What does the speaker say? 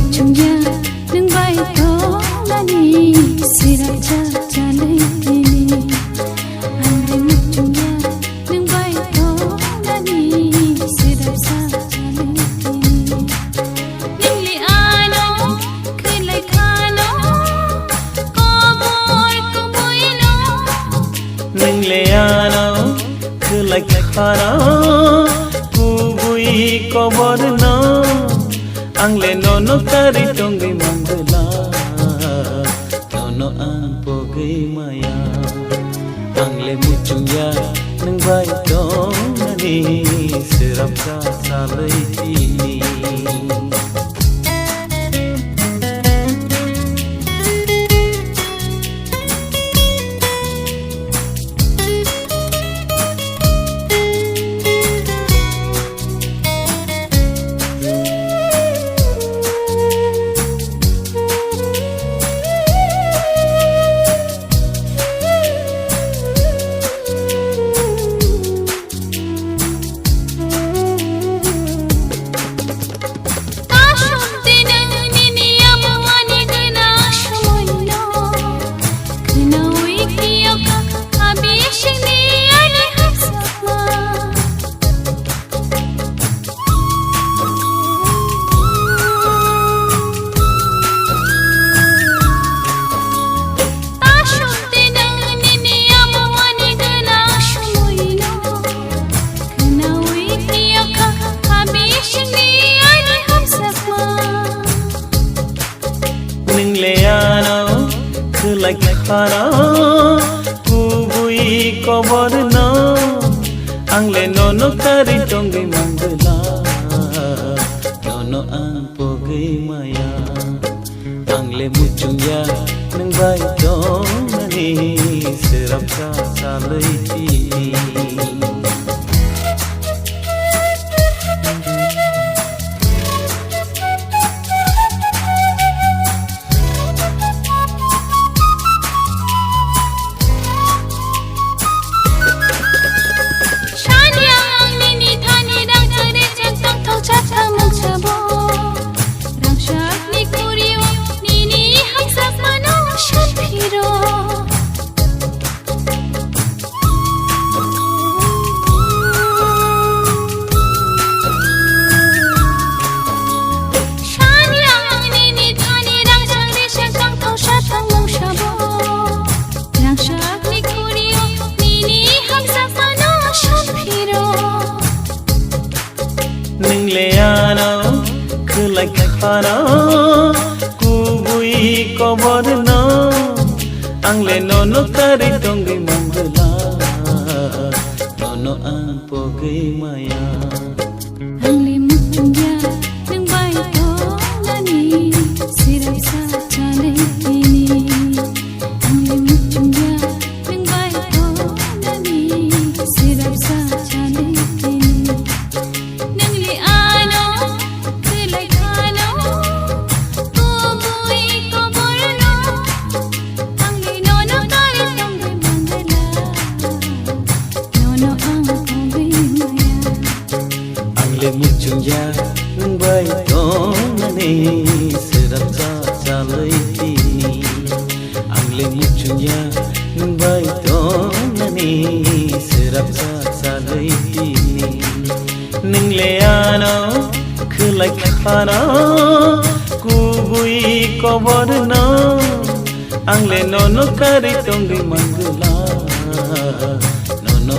muchungya nung bai to lani sirap cha chalai tini angle muchungya nung bai to lani sirap cha chalai tini ningli ano khilai khano ko boy no ningli ano khilai khano ku bui ko bor no angle nono kari tongi mangala nono ang pogi maya angle muchungya nang bai tong nani sirap ka salai tini like khara ku bui ko bor no angle nono kari tongi mangala nono ang pogi maya angle muchungya nang bai tong nani sirap ka salai tini ningleano khulai khara ku bui ko bor no angle nono kari tongi mangala nono ang pogi maya angle muchungya nung bai to lani sirap sa chalai tini angle muchungya nung bai to lani sirap sa chalai tini muchungya nang bai tong nani sirap cha chalai tini angle muchungya nang bai tong nani sirap cha chalai tini ningle ano khulai khara ku bui ko bor no angle nono kari tongi mangala nono